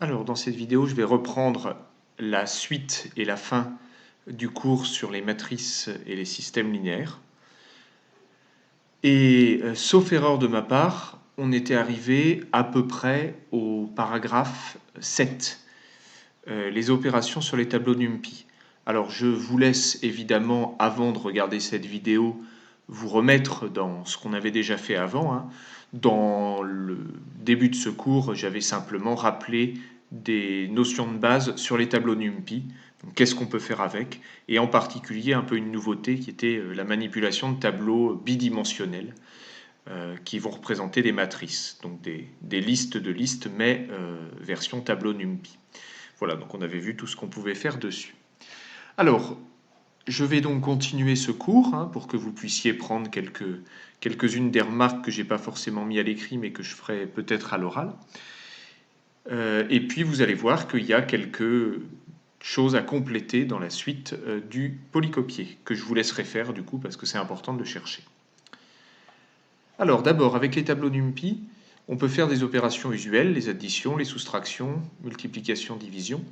Alors, dans cette vidéo, je vais reprendre la suite et la fin du cours sur les matrices et les systèmes linéaires. Et sauf erreur de ma part, on était arrivé à peu près au paragraphe 7, les opérations sur les tableaux NumPy. Alors, je vous laisse évidemment, avant de regarder cette vidéo, vous remettre dans ce qu'on avait déjà fait avant, hein. Dans le début de ce cours, j'avais simplement rappelé des notions de base sur les tableaux NumPy. Qu'est-ce qu'on peut faire avec? Et en particulier, un peu une nouveauté qui était la manipulation de tableaux bidimensionnels qui vont représenter des matrices, donc des listes de listes, mais version tableau NumPy. Voilà, donc on avait vu tout ce qu'on pouvait faire dessus. Alors, je vais donc continuer ce cours hein, pour que vous puissiez prendre quelques-unes des remarques que je n'ai pas forcément mis à l'écrit, mais que je ferai peut-être à l'oral. Et puis vous allez voir qu'il y a quelques choses à compléter dans la suite du polycopier, que je vous laisserai faire du coup, parce que c'est important de le chercher. Alors d'abord, avec les tableaux NumPy, on peut faire des opérations usuelles, les additions, les soustractions, multiplication, division.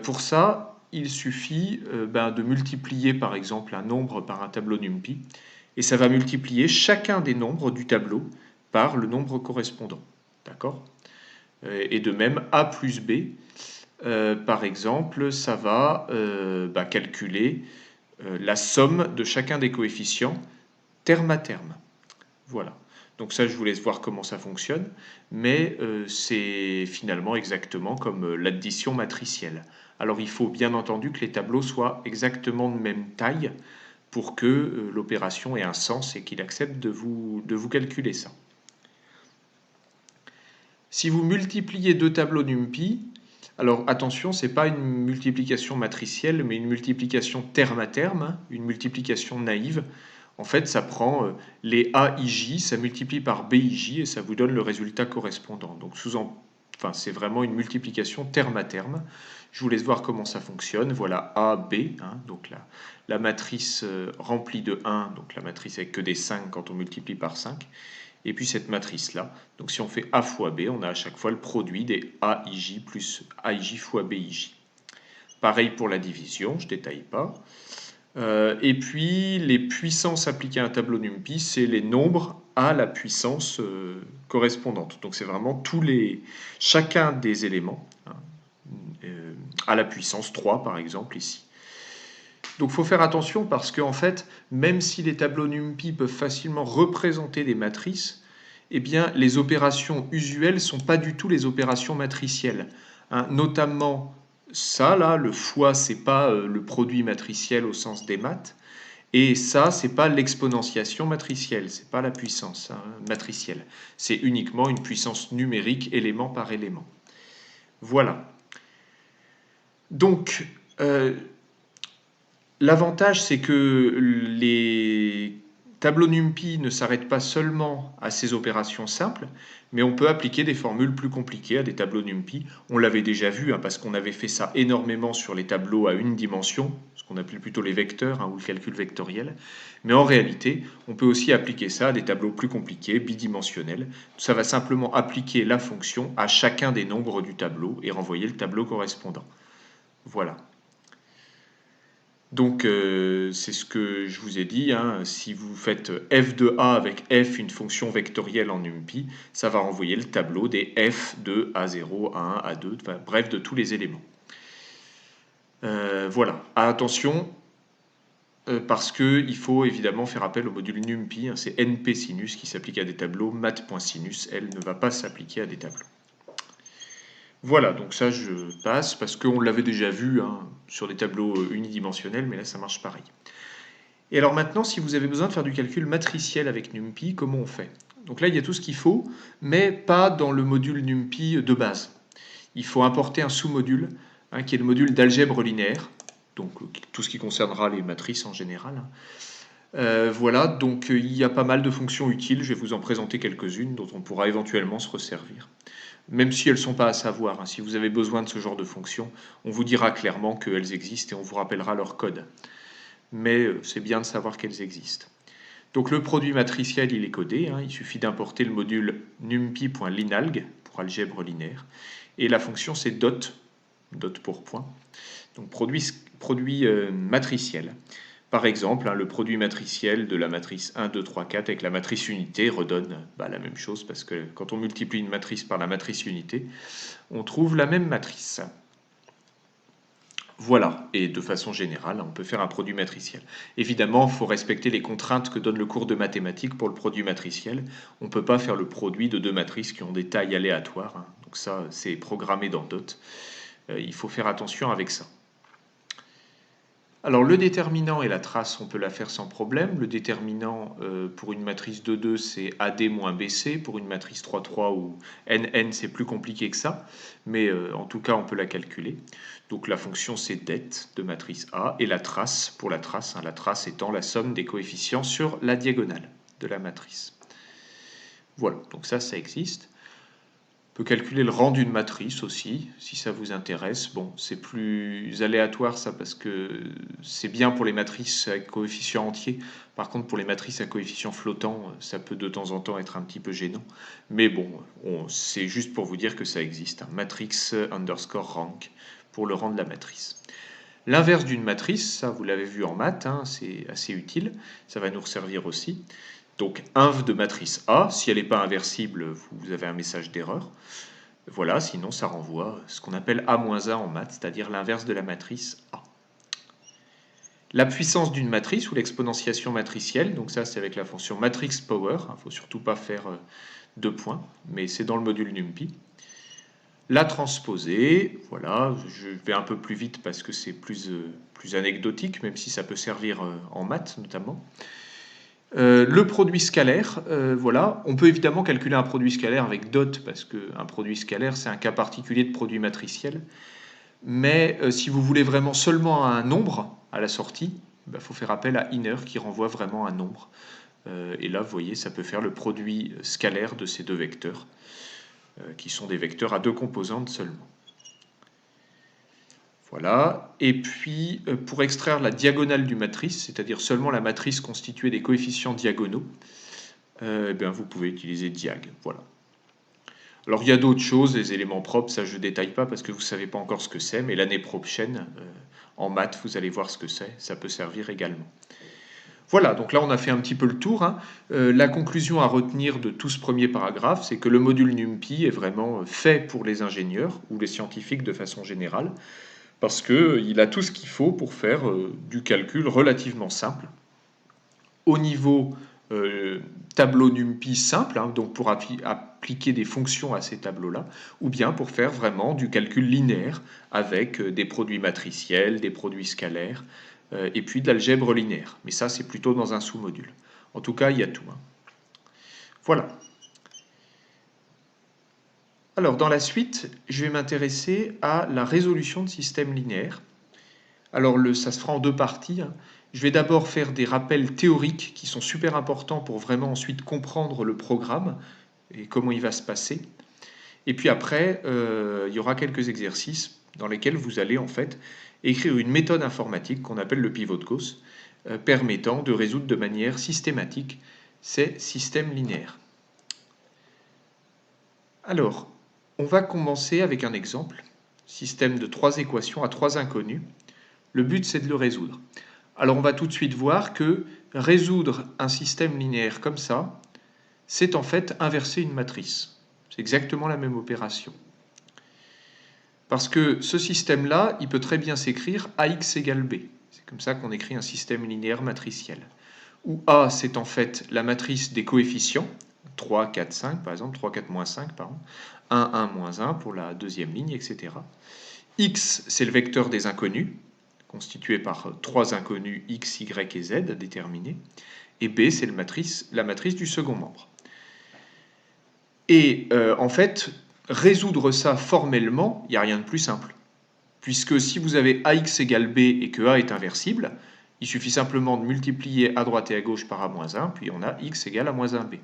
Pour ça, il suffit de multiplier par exemple un nombre par un tableau NumPy, et ça va multiplier chacun des nombres du tableau par le nombre correspondant. D'accord? Et de même, a plus b, par exemple, ça va calculer la somme de chacun des coefficients terme à terme. Voilà. Donc ça, je vous laisse voir comment ça fonctionne, mais c'est finalement exactement comme l'addition matricielle. Alors il faut bien entendu que les tableaux soient exactement de même taille pour que l'opération ait un sens et qu'il accepte de vous calculer ça. Si vous multipliez deux tableaux NumPy, alors attention, ce n'est pas une multiplication matricielle, mais une multiplication terme à terme, hein, une multiplication naïve. En fait, ça prend les AIJ, ça multiplie par BIJ et ça vous donne le résultat correspondant. Donc c'est vraiment une multiplication terme à terme. Je vous laisse voir comment ça fonctionne. Voilà A, B, hein, donc la matrice remplie de 1, donc la matrice avec que des 5 quand on multiplie par 5. Et puis cette matrice-là, donc si on fait A fois B, on a à chaque fois le produit des AIJ plus AIJ fois BIJ. Pareil pour la division, je ne détaille pas. Et puis les puissances appliquées à un tableau NumPy, c'est les nombres à la puissance correspondante. Donc c'est vraiment chacun des éléments, hein, à la puissance 3 par exemple ici. Donc il faut faire attention parce qu'en fait, même si les tableaux NumPy peuvent facilement représenter des matrices, eh bien les opérations usuelles ne sont pas du tout les opérations matricielles. Hein, notamment ça, là, le fois, ce n'est pas le produit matriciel au sens des maths. Et ça, ce n'est pas l'exponentiation matricielle, ce n'est pas la puissance hein, matricielle. C'est uniquement une puissance numérique élément par élément. Voilà. Donc, l'avantage, c'est que les tableaux NumPy ne s'arrêtent pas seulement à ces opérations simples, mais on peut appliquer des formules plus compliquées à des tableaux NumPy. On l'avait déjà vu, hein, parce qu'on avait fait ça énormément sur les tableaux à une dimension, ce qu'on appelle plutôt les vecteurs, hein, ou le calcul vectoriel. Mais en réalité, on peut aussi appliquer ça à des tableaux plus compliqués, bidimensionnels. Ça va simplement appliquer la fonction à chacun des nombres du tableau et renvoyer le tableau correspondant. Voilà. Donc c'est ce que je vous ai dit, hein, si vous faites f de a avec f, une fonction vectorielle en NumPy, ça va renvoyer le tableau des f de a0, a1, a2, enfin, bref, de tous les éléments. Voilà, attention, parce qu'il faut évidemment faire appel au module NumPy, hein, c'est np sinus qui s'applique à des tableaux, mat.sinus, elle ne va pas s'appliquer à des tableaux. Voilà, donc ça je passe parce qu'on l'avait déjà vu hein, sur des tableaux unidimensionnels, mais là ça marche pareil. Et alors maintenant, si vous avez besoin de faire du calcul matriciel avec NumPy, comment on fait? Donc là, il y a tout ce qu'il faut, mais pas dans le module NumPy de base. Il faut importer un sous-module, hein, qui est le module d'algèbre linéaire, donc tout ce qui concernera les matrices en général. Voilà, donc il y a pas mal de fonctions utiles, je vais vous en présenter quelques-unes dont on pourra éventuellement se resservir. Même si elles ne sont pas à savoir, hein, si vous avez besoin de ce genre de fonctions, on vous dira clairement qu'elles existent et on vous rappellera leur code. Mais c'est bien de savoir qu'elles existent. Donc le produit matriciel, il est codé, hein, il suffit d'importer le module numpy.linalg pour pour algèbre linéaire. Et la fonction, c'est dot pour point, donc produit matriciel. Par exemple, le produit matriciel de la matrice 1, 2, 3, 4 avec la matrice unité redonne la même chose, parce que quand on multiplie une matrice par la matrice unité, on trouve la même matrice. Voilà, et de façon générale, on peut faire un produit matriciel. Évidemment, il faut respecter les contraintes que donne le cours de mathématiques pour le produit matriciel. On ne peut pas faire le produit de deux matrices qui ont des tailles aléatoires. Donc ça, c'est programmé dans DOT. Il faut faire attention avec ça. Alors le déterminant et la trace, on peut la faire sans problème. Le déterminant pour une matrice 2,2, c'est AD moins BC. Pour une matrice 3,3 ou NN, c'est plus compliqué que ça. Mais en tout cas, on peut la calculer. Donc la fonction, c'est det de matrice A. Et la trace, pour la trace étant la somme des coefficients sur la diagonale de la matrice. Voilà, donc ça existe. On peut calculer le rang d'une matrice aussi, si ça vous intéresse. Bon, c'est plus aléatoire ça parce que c'est bien pour les matrices à coefficients entiers. Par contre, pour les matrices à coefficients flottants, ça peut de temps en temps être un petit peu gênant. Mais bon, c'est juste pour vous dire que ça existe. Matrix underscore rank pour le rang de la matrice. L'inverse d'une matrice, ça vous l'avez vu en maths, c'est assez utile. Ça va nous servir aussi. Donc inv de matrice A, si elle n'est pas inversible, vous avez un message d'erreur. Voilà, sinon ça renvoie ce qu'on appelle A-1 en maths, c'est-à-dire l'inverse de la matrice A. La puissance d'une matrice ou l'exponentiation matricielle, donc ça c'est avec la fonction matrix power, il ne faut surtout pas faire deux points, mais c'est dans le module NumPy. La transposée, voilà, je vais un peu plus vite parce que c'est plus anecdotique, même si ça peut servir en maths notamment. Le produit scalaire, voilà. On peut évidemment calculer un produit scalaire avec dot, parce qu'un produit scalaire, c'est un cas particulier de produit matriciel. Mais si vous voulez vraiment seulement un nombre à la sortie, il faut faire appel à inner qui renvoie vraiment un nombre. Et là, vous voyez, ça peut faire le produit scalaire de ces deux vecteurs, qui sont des vecteurs à deux composantes seulement. Voilà, et puis pour extraire la diagonale du matrice, c'est-à-dire seulement la matrice constituée des coefficients diagonaux, vous pouvez utiliser diag. Voilà. Alors il y a d'autres choses, les éléments propres, ça je ne détaille pas parce que vous ne savez pas encore ce que c'est, mais l'année prochaine, en maths, vous allez voir ce que c'est, ça peut servir également. Voilà, donc là on a fait un petit peu le tour. La conclusion à retenir de tout ce premier paragraphe, c'est que le module NumPy est vraiment fait pour les ingénieurs ou les scientifiques de façon générale, parce qu'il a tout ce qu'il faut pour faire du calcul relativement simple. Au niveau tableau NumPy simple, donc pour appliquer des fonctions à ces tableaux-là, ou bien pour faire vraiment du calcul linéaire avec des produits matriciels, des produits scalaires, et puis de l'algèbre linéaire. Mais ça, c'est plutôt dans un sous-module. En tout cas, il y a tout. Voilà. Alors, dans la suite, je vais m'intéresser à la résolution de systèmes linéaires. Alors, ça se fera en deux parties. Je vais d'abord faire des rappels théoriques qui sont super importants pour vraiment ensuite comprendre le programme et comment il va se passer. Et puis après, il y aura quelques exercices dans lesquels vous allez en fait écrire une méthode informatique qu'on appelle le pivot de Gauss, permettant de résoudre de manière systématique ces systèmes linéaires. Alors, on va commencer avec un exemple, système de 3 équations à 3 inconnus. Le but, c'est de le résoudre. Alors, on va tout de suite voir que résoudre un système linéaire comme ça, c'est en fait inverser une matrice. C'est exactement la même opération. Parce que ce système-là, il peut très bien s'écrire AX égale B. C'est comme ça qu'on écrit un système linéaire matriciel. Où A, c'est en fait la matrice des coefficients, 3, 4, 5 par exemple, 3, 4, moins 5, pardon, 1, 1, moins 1 pour la deuxième ligne, etc. X, c'est le vecteur des inconnus, constitué par 3 inconnus X, Y et Z à déterminer. Et B, c'est la matrice du second membre. Et en fait, résoudre ça formellement, il n'y a rien de plus simple. Puisque si vous avez AX égale B et que A est inversible, il suffit simplement de multiplier à droite et à gauche par A-1, puis on a X égale à moins 1B.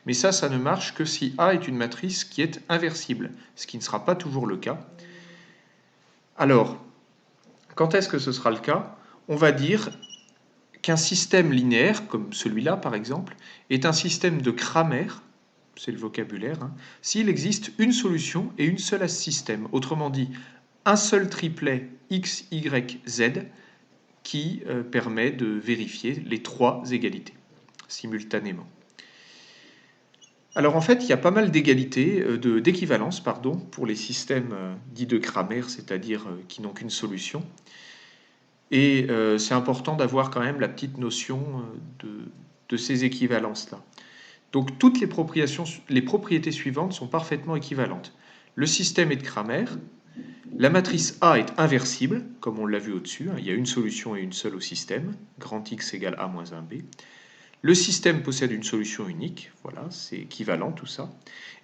Mais ça ne marche que si A est une matrice qui est inversible, ce qui ne sera pas toujours le cas. Alors, quand est-ce que ce sera le cas? On va dire qu'un système linéaire, comme celui-là par exemple, est un système de Cramer, c'est le vocabulaire, hein, s'il existe une solution et une seule à ce système. Autrement dit, un seul triplet x, y, z qui permet de vérifier les trois égalités simultanément. Alors en fait, il y a pas mal d'égalités, d'équivalence, pardon, pour les systèmes dits de Cramer, c'est-à-dire qui n'ont qu'une solution. Et c'est important d'avoir quand même la petite notion de ces équivalences-là. Donc toutes les propriétés suivantes sont parfaitement équivalentes. Le système est de Cramer, la matrice A est inversible, comme on l'a vu au-dessus, hein, il y a une solution et une seule au système, grand X égale A moins 1B. Le système possède une solution unique, voilà, c'est équivalent tout ça.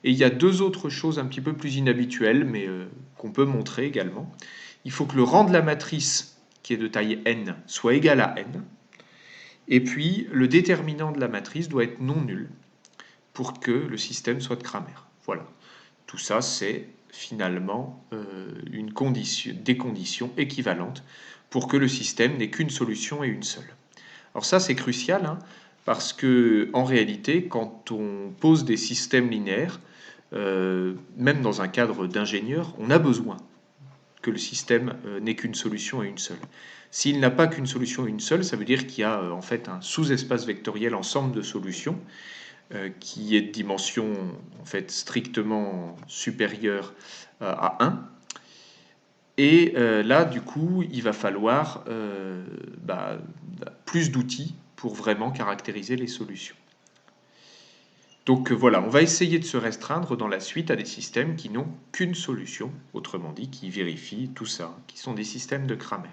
Et il y a deux autres choses un petit peu plus inhabituelles, mais qu'on peut montrer également. Il faut que le rang de la matrice, qui est de taille n, soit égal à n. Et puis, le déterminant de la matrice doit être non nul pour que le système soit de Cramer. Voilà. Tout ça, c'est finalement des conditions équivalentes pour que le système n'ait qu'une solution et une seule. Alors ça, c'est crucial, hein, parce que en réalité, quand on pose des systèmes linéaires, même dans un cadre d'ingénieur, on a besoin que le système n'ait qu'une solution et une seule. S'il n'a pas qu'une solution et une seule, ça veut dire qu'il y a en fait un sous-espace vectoriel ensemble de solutions qui est de dimension en fait strictement supérieure à 1. Et là, du coup, il va falloir plus d'outils pour vraiment caractériser les solutions. Donc voilà, on va essayer de se restreindre dans la suite à des systèmes qui n'ont qu'une solution, autrement dit, qui vérifient tout ça, qui sont des systèmes de Cramer.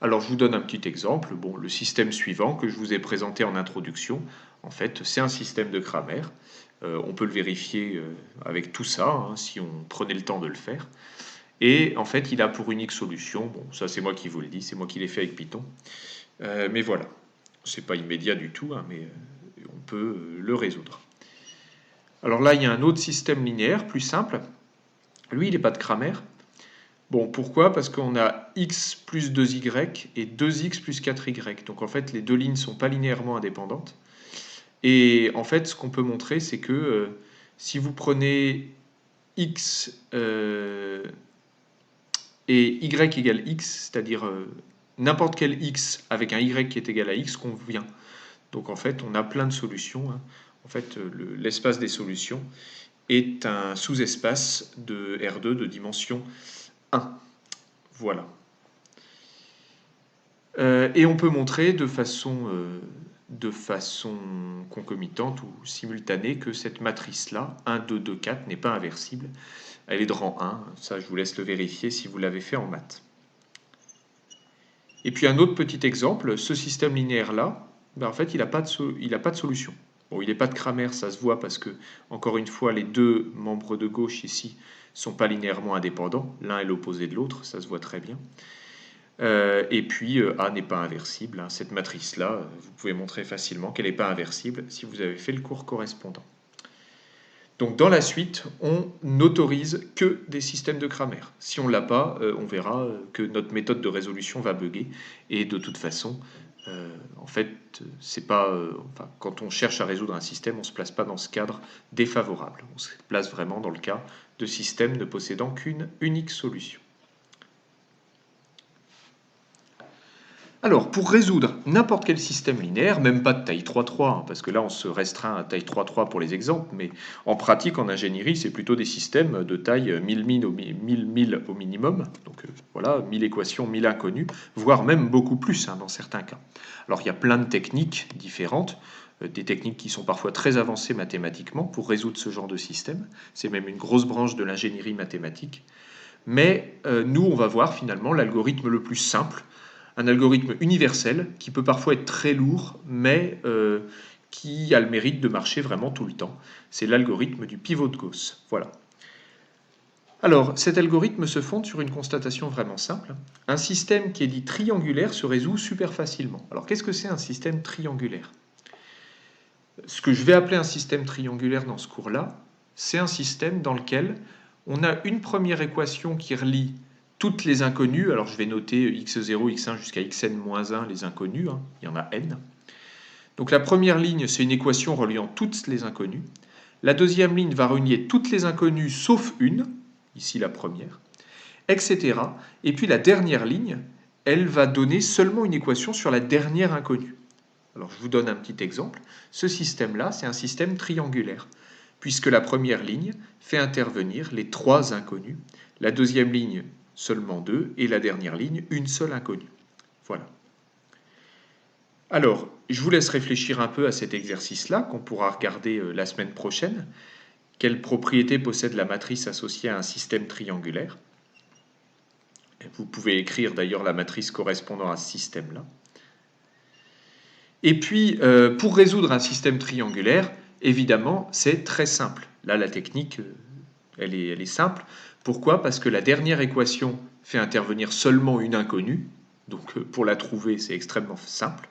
Alors je vous donne un petit exemple. Bon, le système suivant que je vous ai présenté en introduction, en fait, c'est un système de Cramer. On peut le vérifier avec tout ça, hein, si on prenait le temps de le faire. Et en fait, il a pour unique solution, bon, ça c'est moi qui vous le dis, c'est moi qui l'ai fait avec Python. Mais voilà, c'est pas immédiat du tout, hein, mais on peut le résoudre. Alors là, il y a un autre système linéaire, plus simple. Lui, il n'est pas de Cramer. Bon, pourquoi? Parce qu'on a x plus 2y et 2x plus 4y. Donc en fait, les deux lignes ne sont pas linéairement indépendantes. Et en fait, ce qu'on peut montrer, c'est que si vous prenez x et y égale x, c'est-à-dire n'importe quel x avec un y qui est égal à x convient. Donc en fait, on a plein de solutions, hein. En fait, l'espace des solutions est un sous-espace de R2 de dimension 1. Voilà. Et on peut montrer de façon concomitante ou simultanée que cette matrice-là, 1, 2, 2, 4, n'est pas inversible. Elle est de rang 1. Ça, je vous laisse le vérifier si vous l'avez fait en maths. Et puis un autre petit exemple, ce système linéaire-là, en fait, il n'a pas de solution. Bon, il n'est pas de Cramer, ça se voit parce que, encore une fois, les deux membres de gauche ici ne sont pas linéairement indépendants. L'un est l'opposé de l'autre, ça se voit très bien. Et puis, A n'est pas inversible. Hein. Cette matrice-là, vous pouvez montrer facilement qu'elle n'est pas inversible si vous avez fait le cours correspondant. Donc, dans la suite, on n'autorise que des systèmes de Cramer. Si on ne l'a pas, on verra que notre méthode de résolution va bugger. Et de toute façon, en fait, c'est pas, quand on cherche à résoudre un système, on ne se place pas dans ce cadre défavorable. On se place vraiment dans le cas de systèmes ne possédant qu'une unique solution. Alors, pour résoudre n'importe quel système linéaire, même pas de taille 3,3, hein, parce que là on se restreint à taille 3,3 pour les exemples, mais en pratique, en ingénierie, c'est plutôt des systèmes de taille 1000 au minimum, donc voilà, 1000 équations, 1000 inconnus, voire même beaucoup plus hein, dans certains cas. Alors il y a plein de techniques différentes, des techniques qui sont parfois très avancées mathématiquement pour résoudre ce genre de système, c'est même une grosse branche de l'ingénierie mathématique, mais nous on va voir finalement l'algorithme le plus simple, un algorithme universel qui peut parfois être très lourd, mais qui a le mérite de marcher vraiment tout le temps. C'est l'algorithme du pivot de Gauss. Voilà. Alors, cet algorithme se fonde sur une constatation vraiment simple. Un système qui est dit triangulaire se résout super facilement. Alors, qu'est-ce que c'est un système triangulaire? Ce que je vais appeler un système triangulaire dans ce cours-là, c'est un système dans lequel on a une première équation qui relie toutes les inconnues, alors je vais noter x0, x1 jusqu'à xn-1 les inconnus, hein, il y en a n. Donc la première ligne, c'est une équation reliant toutes les inconnues. La deuxième ligne va relier toutes les inconnues sauf une, ici la première, etc. Et puis la dernière ligne, elle va donner seulement une équation sur la dernière inconnue. Alors je vous donne un petit exemple. Ce système-là, c'est un système triangulaire, puisque la première ligne fait intervenir les trois inconnues, la deuxième ligne seulement deux, et la dernière ligne une seule inconnue. Voilà. Alors, je vous laisse réfléchir un peu à cet exercice-là, qu'on pourra regarder la semaine prochaine. Quelle propriété possède la matrice associée à un système triangulaire? Vous pouvez écrire d'ailleurs la matrice correspondant à ce système-là. Et puis, pour résoudre un système triangulaire, évidemment, c'est très simple. Là, la technique, elle est simple. Pourquoi? Parce que la dernière équation fait intervenir seulement une inconnue. Donc, pour la trouver, c'est extrêmement simple.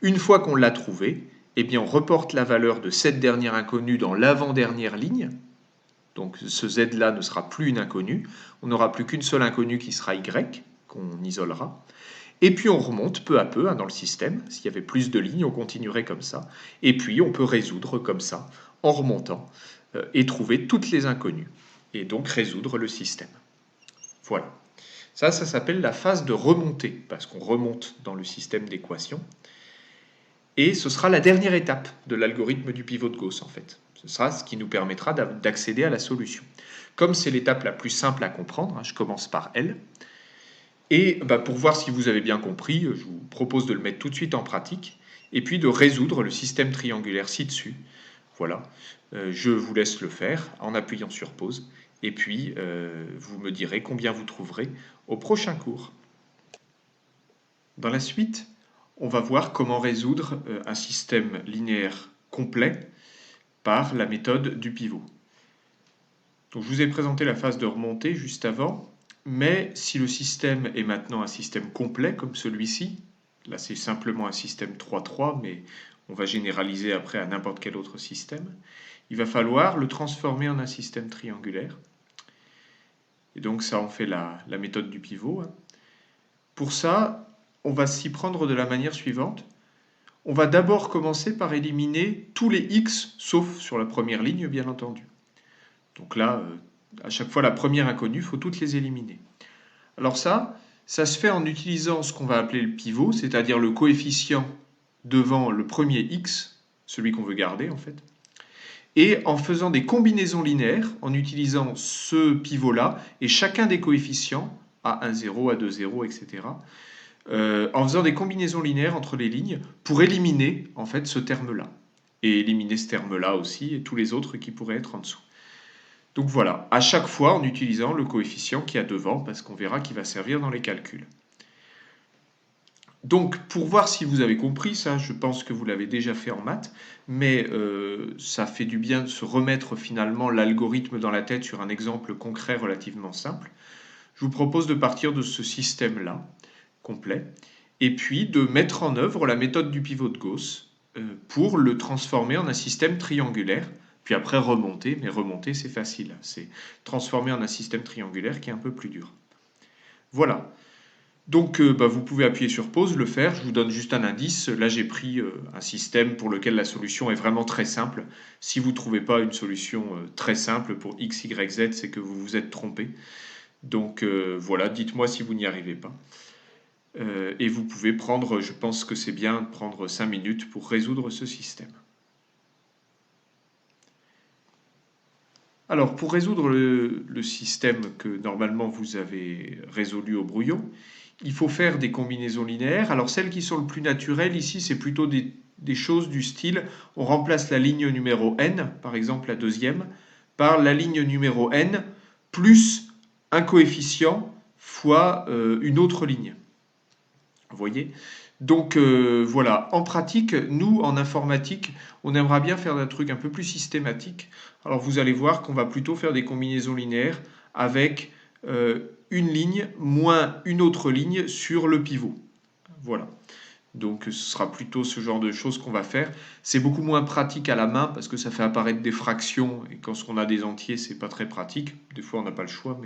Une fois qu'on l'a trouvée, eh bien, on reporte la valeur de cette dernière inconnue dans l'avant-dernière ligne. Donc, ce z-là ne sera plus une inconnue. On n'aura plus qu'une seule inconnue qui sera y, qu'on isolera. Et puis on remonte peu à peu dans le système. S'il y avait plus de lignes, on continuerait comme ça. Et puis on peut résoudre comme ça, en remontant, et trouver toutes les inconnues. Et donc résoudre le système. Voilà. Ça s'appelle la phase de remontée, parce qu'on remonte dans le système d'équations. Et ce sera la dernière étape de l'algorithme du pivot de Gauss, en fait. Ce sera ce qui nous permettra d'accéder à la solution. Comme c'est l'étape la plus simple à comprendre, je commence par elle. Et pour voir si vous avez bien compris, je vous propose de le mettre tout de suite en pratique et puis de résoudre le système triangulaire ci-dessus. Voilà, je vous laisse le faire en appuyant sur pause et puis vous me direz combien vous trouverez au prochain cours. Dans la suite, on va voir comment résoudre un système linéaire complet par la méthode du pivot. Donc, je vous ai présenté la phase de remontée juste avant. Mais si le système est maintenant un système complet comme celui-ci, là c'est simplement un système 3-3, mais on va généraliser après à n'importe quel autre système, il va falloir le transformer en un système triangulaire. Et donc ça on fait la méthode du pivot. Pour ça, on va s'y prendre de la manière suivante. On va d'abord commencer par éliminer tous les x, sauf sur la première ligne bien entendu. Donc là, à chaque fois la première inconnue, il faut toutes les éliminer. Alors ça se fait en utilisant ce qu'on va appeler le pivot, c'est-à-dire le coefficient devant le premier x, celui qu'on veut garder en fait, et en faisant des combinaisons linéaires, en utilisant ce pivot-là, et chacun des coefficients, A1, 0, A2, 0, etc., en faisant des combinaisons linéaires entre les lignes pour éliminer en fait ce terme-là, et éliminer ce terme-là aussi, et tous les autres qui pourraient être en dessous. Donc voilà, à chaque fois en utilisant le coefficient qui a devant, parce qu'on verra qu'il va servir dans les calculs. Donc pour voir si vous avez compris, ça je pense que vous l'avez déjà fait en maths, mais ça fait du bien de se remettre finalement l'algorithme dans la tête sur un exemple concret relativement simple. Je vous propose de partir de ce système-là, complet, et puis de mettre en œuvre la méthode du pivot de Gauss pour le transformer en un système triangulaire, puis après remonter, mais remonter c'est facile, c'est transformer en un système triangulaire qui est un peu plus dur. Voilà. Donc vous pouvez appuyer sur pause, le faire, je vous donne juste un indice. Là j'ai pris un système pour lequel la solution est vraiment très simple. Si vous ne trouvez pas une solution très simple pour x, y, z, c'est que vous vous êtes trompé. Donc voilà, dites-moi si vous n'y arrivez pas. Et vous pouvez prendre, je pense que c'est bien de prendre 5 minutes pour résoudre ce système. Alors pour résoudre le système que normalement vous avez résolu au brouillon, il faut faire des combinaisons linéaires. Alors celles qui sont le plus naturelles ici, c'est plutôt des choses du style, on remplace la ligne numéro n, par exemple la deuxième, par la ligne numéro n plus un coefficient fois une autre ligne. Vous voyez? Donc voilà, en pratique, nous en informatique, on aimerait bien faire un truc un peu plus systématique. Alors vous allez voir qu'on va plutôt faire des combinaisons linéaires avec une ligne moins une autre ligne sur le pivot. Voilà. Donc ce sera plutôt ce genre de choses qu'on va faire. C'est beaucoup moins pratique à la main parce que ça fait apparaître des fractions et quand on a des entiers, c'est pas très pratique. Des fois on n'a pas le choix,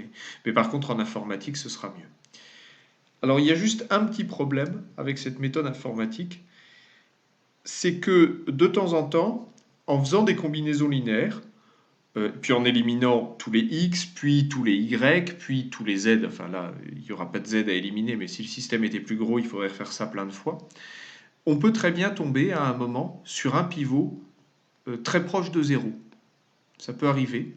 mais par contre en informatique, ce sera mieux. Alors il y a juste un petit problème avec cette méthode informatique, c'est que de temps en temps, en faisant des combinaisons linéaires, puis en éliminant tous les x, puis tous les y, puis tous les z, enfin là, il n'y aura pas de z à éliminer, mais si le système était plus gros, il faudrait faire ça plein de fois, on peut très bien tomber à un moment sur un pivot très proche de 0. Ça peut arriver.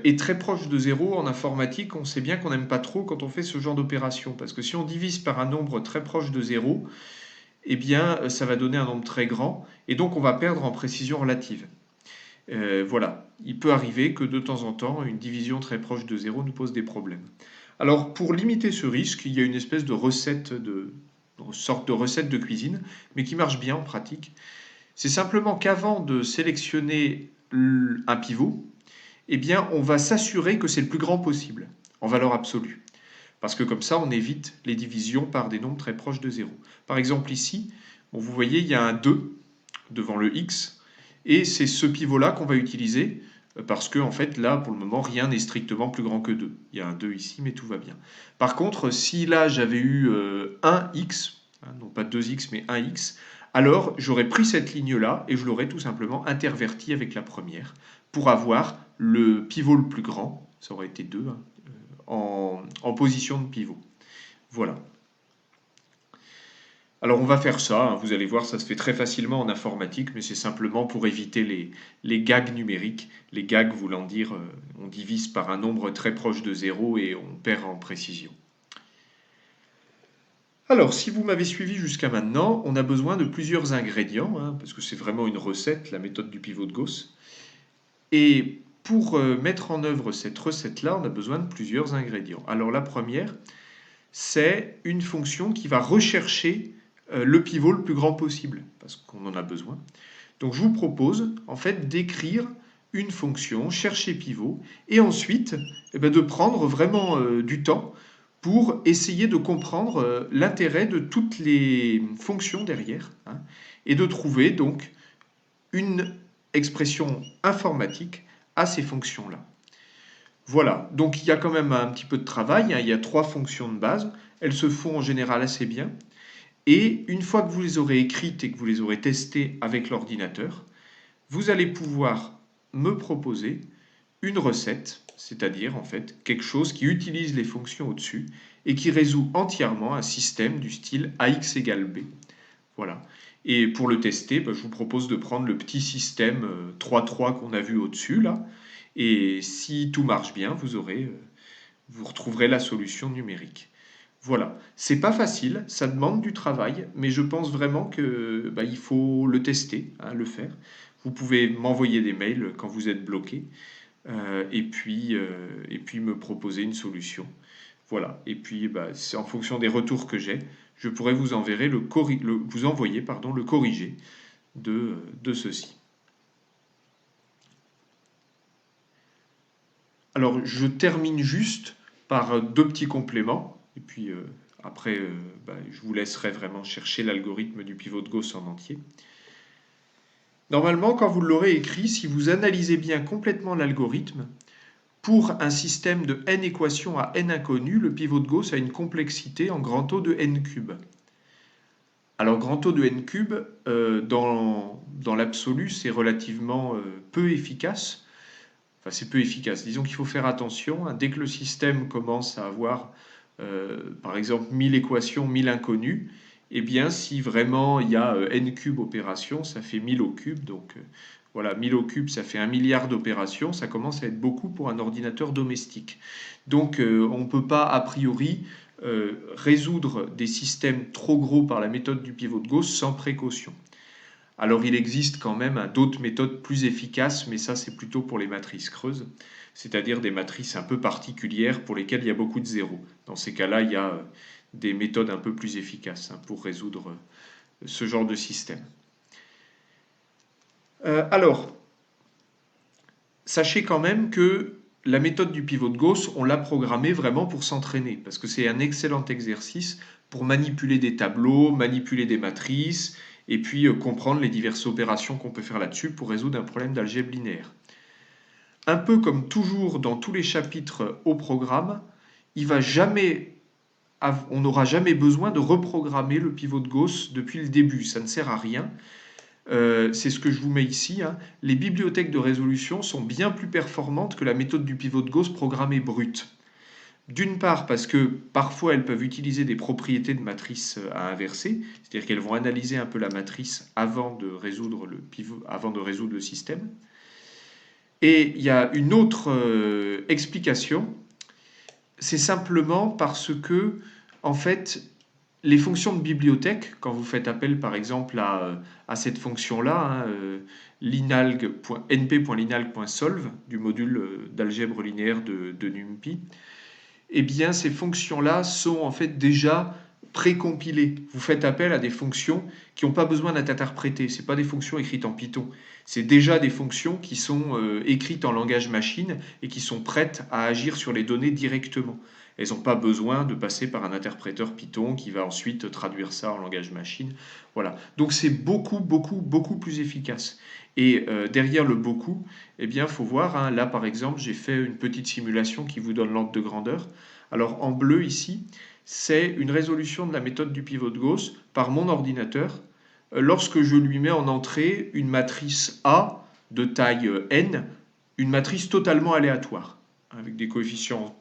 Et très proche de 0 en informatique, on sait bien qu'on n'aime pas trop quand on fait ce genre d'opération, parce que si on divise par un nombre très proche de 0, eh bien, ça va donner un nombre très grand, et donc on va perdre en précision relative. Voilà, il peut arriver que de temps en temps, une division très proche de 0 nous pose des problèmes. Alors, pour limiter ce risque, il y a une espèce de sorte de recette de cuisine, mais qui marche bien en pratique. C'est simplement qu'avant de sélectionner un pivot, eh bien, on va s'assurer que c'est le plus grand possible, en valeur absolue. Parce que comme ça, on évite les divisions par des nombres très proches de 0. Par exemple, ici, bon, vous voyez, il y a un 2 devant le x, et c'est ce pivot-là qu'on va utiliser, parce que, en fait, là, pour le moment, rien n'est strictement plus grand que 2. Il y a un 2 ici, mais tout va bien. Par contre, si là, j'avais eu 1x, non pas 2x, mais 1x, alors j'aurais pris cette ligne-là et je l'aurais tout simplement intervertie avec la première pour avoir le pivot le plus grand, ça aurait été 2, en position de pivot. Voilà. Alors on va faire ça, vous allez voir, ça se fait très facilement en informatique, mais c'est simplement pour éviter les gags numériques. Les gags voulant dire on divise par un nombre très proche de 0 et on perd en précision. Alors, si vous m'avez suivi jusqu'à maintenant, on a besoin de plusieurs ingrédients, parce que c'est vraiment une recette, la méthode du pivot de Gauss. Et pour mettre en œuvre cette recette-là, on a besoin de plusieurs ingrédients. Alors la première, c'est une fonction qui va rechercher le pivot le plus grand possible, parce qu'on en a besoin. Donc je vous propose en fait d'écrire une fonction, chercher pivot, et ensuite de prendre vraiment du temps pour essayer de comprendre l'intérêt de toutes les fonctions derrière, et de trouver donc une expression informatique à ces fonctions-là. Voilà, donc il y a quand même un petit peu de travail, il y a 3 fonctions de base, elles se font en général assez bien, et une fois que vous les aurez écrites et que vous les aurez testées avec l'ordinateur, vous allez pouvoir me proposer une recette, c'est-à-dire en fait quelque chose qui utilise les fonctions au-dessus et qui résout entièrement un système du style ax égale b. Voilà. Et pour le tester, je vous propose de prendre le petit système 3-3 qu'on a vu au-dessus là. Et si tout marche bien, vous retrouverez la solution numérique. Voilà. C'est pas facile, ça demande du travail, mais je pense vraiment que il faut le tester, le faire. Vous pouvez m'envoyer des mails quand vous êtes bloqué, et puis me proposer une solution. Voilà. Et puis, c'est en fonction des retours que j'ai, je pourrais vous envoyer le corrigé de ceci. Alors, je termine juste par 2 petits compléments, et puis après, je vous laisserai vraiment chercher l'algorithme du pivot de Gauss en entier. Normalement, quand vous l'aurez écrit, si vous analysez bien complètement l'algorithme, pour un système de n équations à n inconnues, le pivot de Gauss a une complexité en grand O de n cube. Alors, grand O de n cube, dans l'absolu, c'est relativement peu efficace. Enfin, c'est peu efficace. Disons qu'il faut faire attention. Dès que le système commence à avoir, par exemple, 1000 équations, 1000 inconnues, eh bien, si vraiment il y a n cube opérations, ça fait 1000 au cube. Donc, voilà, 1000 au cube, ça fait 1 milliard d'opérations. Ça commence à être beaucoup pour un ordinateur domestique. Donc, on ne peut pas, a priori, résoudre des systèmes trop gros par la méthode du pivot de Gauss sans précaution. Alors il existe quand même d'autres méthodes plus efficaces, mais ça c'est plutôt pour les matrices creuses, c'est-à-dire des matrices un peu particulières pour lesquelles il y a beaucoup de zéros. Dans ces cas-là, il y a des méthodes un peu plus efficaces pour résoudre ce genre de système. Alors, sachez quand même que la méthode du pivot de Gauss, on l'a programmée vraiment pour s'entraîner, parce que c'est un excellent exercice pour manipuler des tableaux, manipuler des matrices, et puis comprendre les diverses opérations qu'on peut faire là-dessus pour résoudre un problème d'algèbre linéaire. Un peu comme toujours dans tous les chapitres au programme, il ne va jamais on n'aura jamais besoin de reprogrammer le pivot de Gauss depuis le début. Ça ne sert à rien. C'est ce que je vous mets ici. Hein. Les bibliothèques de résolution sont bien plus performantes que la méthode du pivot de Gauss programmée brute. D'une part parce que parfois elles peuvent utiliser des propriétés de matrice à inverser, c'est-à-dire qu'elles vont analyser un peu la matrice avant de résoudre le pivot, avant de résoudre le système. Et il y a une autre explication, c'est simplement parce que, en fait, les fonctions de bibliothèque, quand vous faites appel par exemple à cette fonction-là, hein, np.linalg.solve du module d'algèbre linéaire de NumPy, eh bien ces fonctions-là sont en fait déjà précompilées. Vous faites appel à des fonctions qui n'ont pas besoin d'être interprétées. Ce pas des fonctions écrites en Python. C'est déjà des fonctions qui sont écrites en langage machine et qui sont prêtes à agir sur les données directement. Elles n'ont pas besoin de passer par un interpréteur Python qui va ensuite traduire ça en langage machine. Voilà. Donc c'est beaucoup plus efficace. Et derrière le beaucoup, eh bien, il faut voir, hein, là par exemple, j'ai fait une petite simulation qui vous donne l'ordre de grandeur. Alors en bleu ici, c'est une résolution de la méthode du pivot de Gauss par mon ordinateur lorsque je lui mets en entrée une matrice A de taille n, une matrice totalement aléatoire, avec des coefficients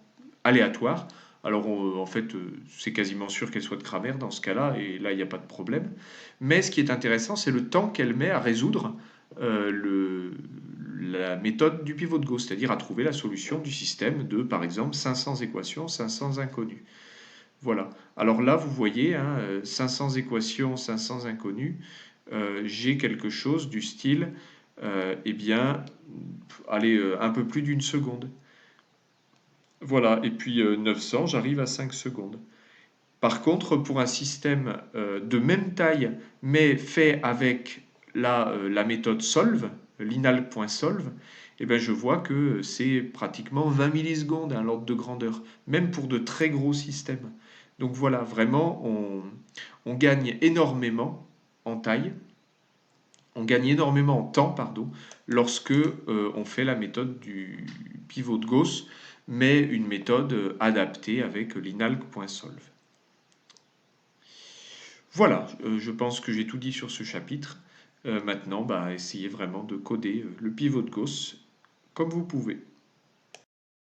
aléatoires. Alors en fait, c'est quasiment sûr qu'elle soit de Cramer dans ce cas-là, et là, il n'y a pas de problème. Mais ce qui est intéressant, c'est le temps qu'elle met à résoudre la méthode du pivot de Gauss, c'est-à-dire à trouver la solution du système de, par exemple, 500 équations, 500 inconnus. Voilà. Alors là, vous voyez, hein, 500 équations, 500 inconnus, j'ai quelque chose du style, eh bien, allez, un peu plus d'une seconde. Voilà, et puis 900, j'arrive à 5 secondes. Par contre, pour un système de même taille, mais fait avec la méthode solve, linalg.solve, eh ben, je vois que c'est pratiquement 20 millisecondes, hein, l'ordre de grandeur, même pour de très gros systèmes. Donc voilà, vraiment, on gagne énormément en taille, on gagne énormément en temps, pardon, lorsque on fait la méthode du pivot de Gauss, mais une méthode adaptée avec linalg.solve. Voilà, je pense que j'ai tout dit sur ce chapitre. Maintenant, essayez vraiment de coder le pivot de Gauss comme vous pouvez.